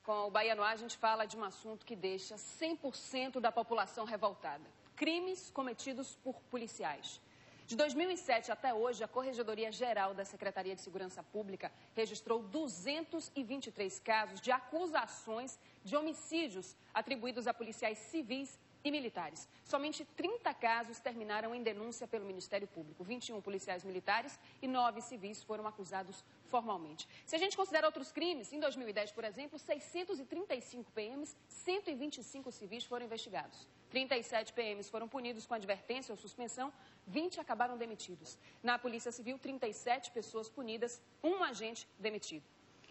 Com o Bahia no Ar, a gente fala de um assunto que deixa 100% da população revoltada. Crimes cometidos por policiais. De 2007 até hoje, a Corregedoria Geral da Secretaria de Segurança Pública registrou 223 casos de acusações de homicídios atribuídos a policiais civis e militares. Somente 30 casos terminaram em denúncia pelo Ministério Público. 21 policiais militares e 9 civis foram acusados formalmente. Se a gente considera outros crimes, em 2010, por exemplo, 635 PMs, 125 civis foram investigados. 37 PMs foram punidos com advertência ou suspensão, 20 acabaram demitidos. Na Polícia Civil, 37 pessoas punidas, um agente demitido.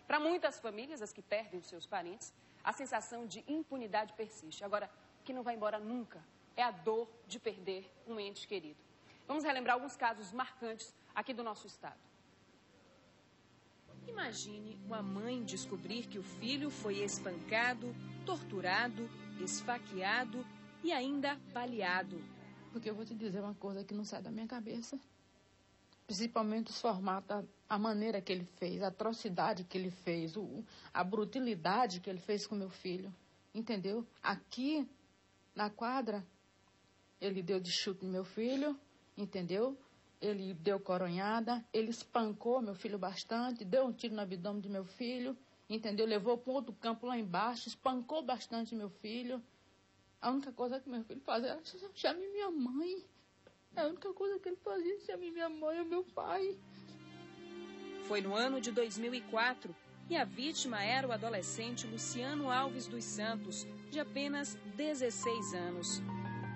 Para muitas famílias, as que perdem os seus parentes, a sensação de impunidade persiste. Agora, o que não vai embora nunca é a dor de perder um ente querido. Vamos relembrar alguns casos marcantes aqui do nosso estado. Imagine uma mãe descobrir que o filho foi espancado, torturado, esfaqueado e ainda baleado. Porque eu vou te dizer uma coisa que não sai da minha cabeça. Principalmente os formatos, a maneira que ele fez, a atrocidade que ele fez, a brutalidade que ele fez com meu filho. Entendeu? Aqui, na quadra, ele deu de chute no meu filho, entendeu? Ele deu coronhada, ele espancou meu filho bastante, deu um tiro no abdômen de meu filho, entendeu? Levou para um outro campo lá embaixo, espancou bastante meu filho. A única coisa que meu filho fazia era chamar minha mãe. A única coisa que ele fazia era chamar minha mãe e meu pai. Foi no ano de 2004 e a vítima era o adolescente Luciano Alves dos Santos, de apenas 16 anos.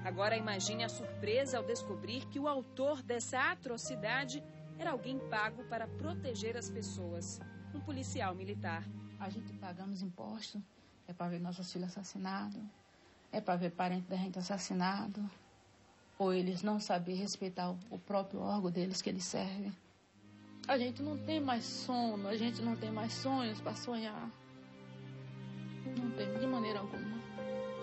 Agora imagine a surpresa ao descobrir que o autor dessa atrocidade era alguém pago para proteger as pessoas, um policial militar. A gente pagamos imposto, é para ver nossos filhos assassinados, é para ver parente da gente assassinado, ou eles não saber respeitar o próprio órgão deles que eles servem. A gente não tem mais sono, a gente não tem mais sonhos para sonhar. Não tem, de maneira alguma.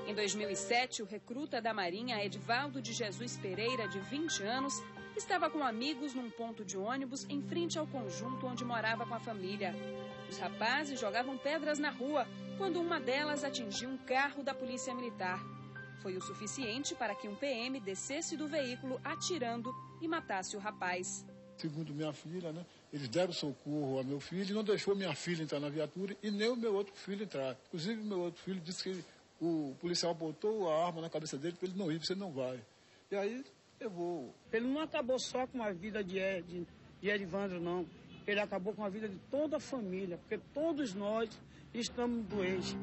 Em 2007, o recruta da Marinha, Edvaldo de Jesus Pereira, de 20 anos, estava com amigos num ponto de ônibus em frente ao conjunto onde morava com a família. Os rapazes jogavam pedras na rua quando uma delas atingiu um carro da Polícia Militar. Foi o suficiente para que um PM descesse do veículo atirando e matasse o rapaz. Segundo minha filha, né, eles deram socorro ao meu filho e não deixou minha filha entrar na viatura e nem o meu outro filho entrar. Inclusive, o meu outro filho disse que o policial botou a arma na cabeça dele para ele não ir, você não vai. E aí, eu vou. Ele não acabou só com a vida de Edvandro, não. Ele acabou com a vida de toda a família, porque todos nós estamos doentes.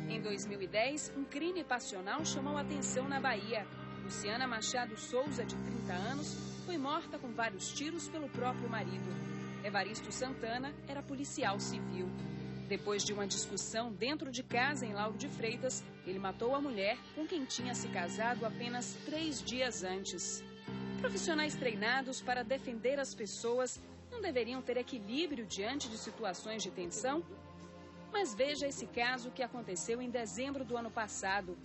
Em 2010, um crime passional chamou a atenção na Bahia. Luciana Machado Souza, de 30 anos, foi morta com vários tiros pelo próprio marido. Evaristo Santana era policial civil. Depois de uma discussão dentro de casa em Lauro de Freitas, ele matou a mulher com quem tinha se casado apenas 3 dias antes. Profissionais treinados para defender as pessoas não deveriam ter equilíbrio diante de situações de tensão? Mas veja esse caso que aconteceu em dezembro do ano passado.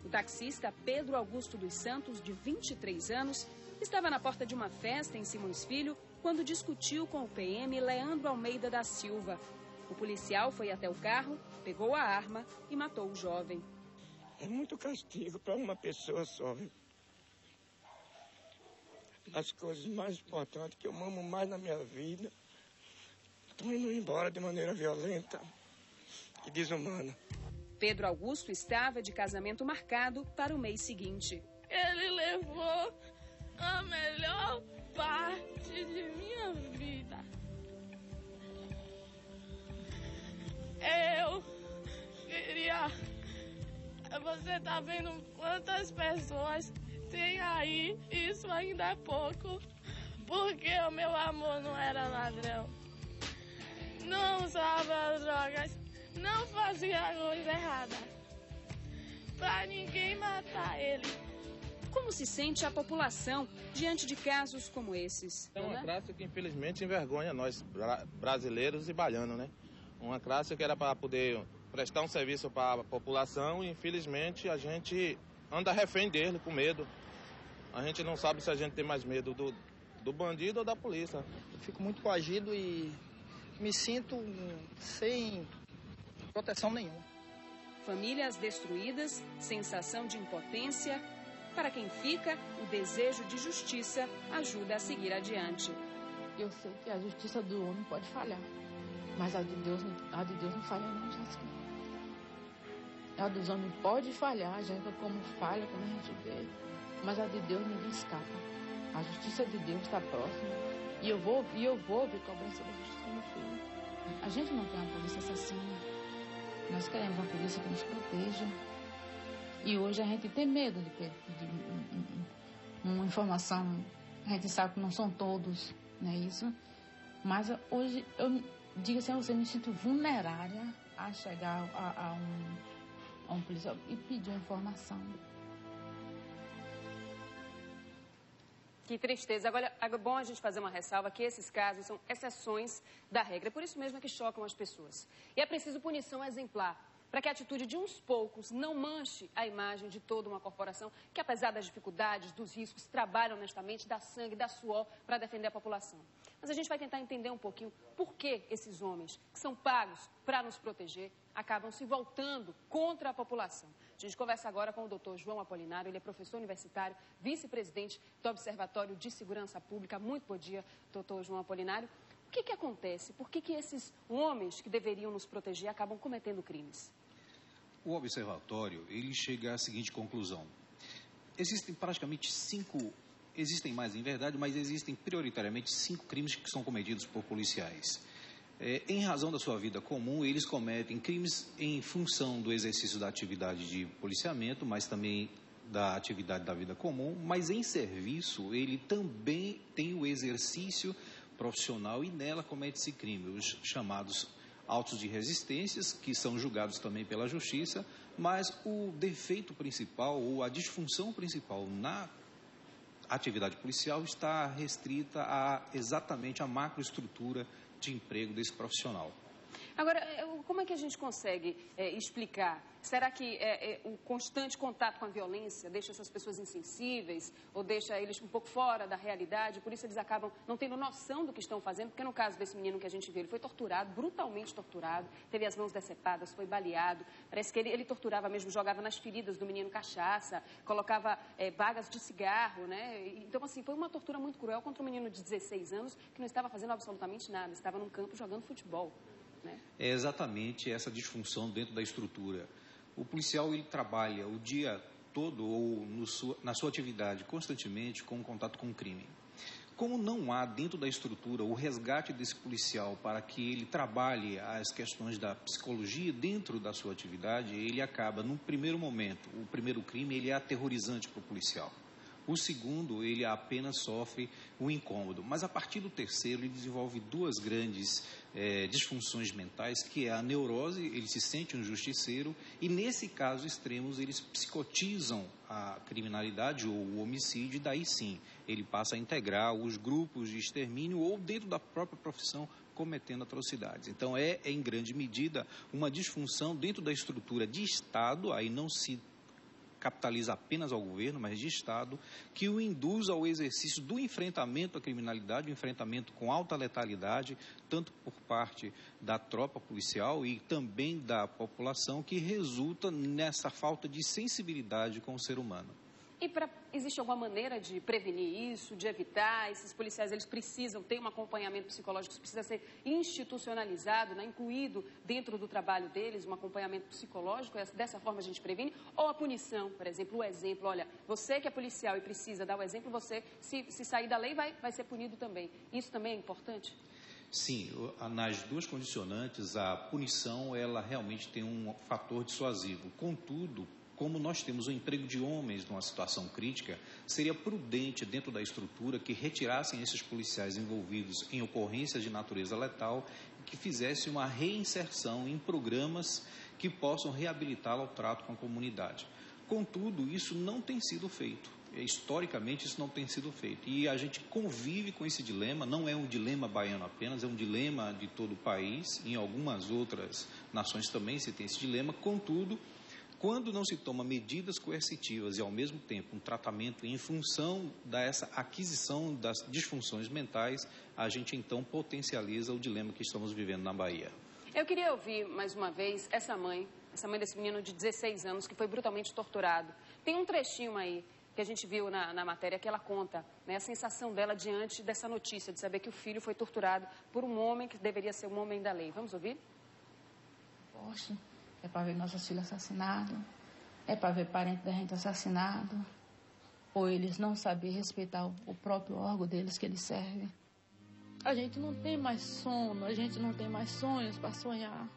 O taxista Pedro Augusto dos Santos, de 23 anos, estava na porta de uma festa em Simões Filho quando discutiu com o PM Leandro Almeida da Silva. O policial foi até o carro, pegou a arma e matou o jovem. É muito castigo para uma pessoa só. As coisas mais importantes que eu amo mais na minha vida estão indo embora de maneira violenta e desumana. Pedro Augusto estava de casamento marcado para o mês seguinte. Ele levou a melhor parte de minha vida. Eu queria... Você tá vendo quantas pessoas tem aí? Isso ainda é pouco. Porque o meu amor não era ladrão. Não usava drogas. Não fazia coisa errada. Pra ninguém matar ele. Como se sente a população diante de casos como esses? É uma classe que infelizmente envergonha nós, brasileiros e baianos, né? Uma classe que era para poder prestar um serviço para a população e infelizmente a gente anda refém dele, com medo. A gente não sabe se a gente tem mais medo do bandido ou da polícia. Eu fico muito coagido e me sinto sem proteção nenhuma. Famílias destruídas, sensação de impotência. Para quem fica, o desejo de justiça ajuda a seguir adiante. Eu sei que a justiça do homem pode falhar, mas a de Deus não falha não, Jéssica. A dos homens pode falhar, Jéssica, como falha, como a gente vê, mas a de Deus ninguém escapa. A justiça de Deus está próxima e eu vou ver cobrança da justiça do meu filho. A gente não quer uma polícia assassina, nós queremos uma polícia que nos proteja. E hoje a gente tem medo de pedir uma informação, a gente sabe que não são todos, não é isso? Mas hoje, eu digo assim, eu me sinto vulnerária a chegar a um policial e pedir uma informação. Que tristeza. Agora, é bom a gente fazer uma ressalva que esses casos são exceções da regra. É por isso mesmo que chocam as pessoas. E é preciso punição exemplar, para que a atitude de uns poucos não manche a imagem de toda uma corporação que, apesar das dificuldades, dos riscos, trabalham honestamente, dá sangue, dá suor para defender a população. Mas a gente vai tentar entender um pouquinho por que esses homens, que são pagos para nos proteger, acabam se voltando contra a população. A gente conversa agora com o Dr. João Apolinário, ele é professor universitário, vice-presidente do Observatório de Segurança Pública. Muito bom dia, Dr. João Apolinário. O que acontece? Por que esses homens que deveriam nos proteger acabam cometendo crimes? O observatório, ele chega à seguinte conclusão. Existem praticamente 5, existem mais em verdade, mas existem prioritariamente 5 crimes que são cometidos por policiais. Em razão da sua vida comum, eles cometem crimes em função do exercício da atividade de policiamento, mas também da atividade da vida comum, mas em serviço ele também tem o exercício profissional e nela comete-se crime, os chamados autos de resistências, que são julgados também pela justiça, mas o defeito principal ou a disfunção principal na atividade policial está restrita exatamente à macroestrutura de emprego desse profissional. Agora, como é que a gente consegue explicar? Será que o constante contato com a violência deixa essas pessoas insensíveis ou deixa eles um pouco fora da realidade? Por isso eles acabam não tendo noção do que estão fazendo, porque no caso desse menino que a gente viu, ele foi torturado, brutalmente torturado, teve as mãos decepadas, foi baleado. Parece que ele torturava mesmo, jogava nas feridas do menino cachaça, colocava bagas de cigarro, né? Então, assim, foi uma tortura muito cruel contra um menino de 16 anos que não estava fazendo absolutamente nada, estava num campo jogando futebol. Né? É exatamente essa disfunção dentro da estrutura. O policial, ele trabalha o dia todo ou na sua atividade constantemente com contato com o crime. Como não há dentro da estrutura o resgate desse policial para que ele trabalhe as questões da psicologia dentro da sua atividade, ele acaba, no primeiro momento, o primeiro crime, ele é aterrorizante para o policial. O segundo, ele apenas sofre o incômodo. Mas a partir do terceiro, ele desenvolve 2 grandes disfunções mentais, que é a neurose, ele se sente um justiceiro, e nesse caso extremos, eles psicotizam a criminalidade ou o homicídio, e daí sim, ele passa a integrar os grupos de extermínio ou dentro da própria profissão, cometendo atrocidades. Então, em grande medida, uma disfunção dentro da estrutura de Estado, aí não se capitaliza apenas ao governo, mas de Estado, que o induz ao exercício do enfrentamento à criminalidade, o enfrentamento com alta letalidade, tanto por parte da tropa policial e também da população, que resulta nessa falta de sensibilidade com o ser humano. E existe alguma maneira de prevenir isso, de evitar? Esses policiais, eles precisam ter um acompanhamento psicológico, isso precisa ser institucionalizado, né, incluído dentro do trabalho deles, um acompanhamento psicológico, dessa forma a gente previne? Ou a punição, por exemplo, o exemplo, olha, você que é policial e precisa dar o exemplo, você, se sair da lei, vai ser punido também. Isso também é importante? Sim, nas 2 condicionantes, a punição, ela realmente tem um fator dissuasivo. Contudo, como nós temos o emprego de homens numa situação crítica, seria prudente dentro da estrutura que retirassem esses policiais envolvidos em ocorrências de natureza letal e que fizessem uma reinserção em programas que possam reabilitá-lo ao trato com a comunidade. Contudo, isso não tem sido feito. Historicamente, isso não tem sido feito. E a gente convive com esse dilema, não é um dilema baiano apenas, é um dilema de todo o país. Em algumas outras nações também se tem esse dilema. Contudo, quando não se toma medidas coercitivas e, ao mesmo tempo, um tratamento em função dessa aquisição das disfunções mentais, a gente, então, potencializa o dilema que estamos vivendo na Bahia. Eu queria ouvir, mais uma vez, essa mãe essa mãe desse menino de 16 anos que foi brutalmente torturado. Tem um trechinho aí que a gente viu na matéria que ela conta, né, a sensação dela diante dessa notícia, de saber que o filho foi torturado por um homem que deveria ser um homem da lei. Vamos ouvir? Poxa, é para ver nossos filhos assassinados, é para ver parente da gente assassinado, ou eles não saber respeitar o próprio órgão deles que eles servem. A gente não tem mais sono, a gente não tem mais sonhos para sonhar.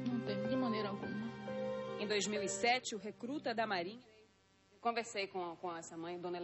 Não tem, de maneira alguma. Em 2007, o recruta da Marinha... Conversei com essa mãe, dona Helena.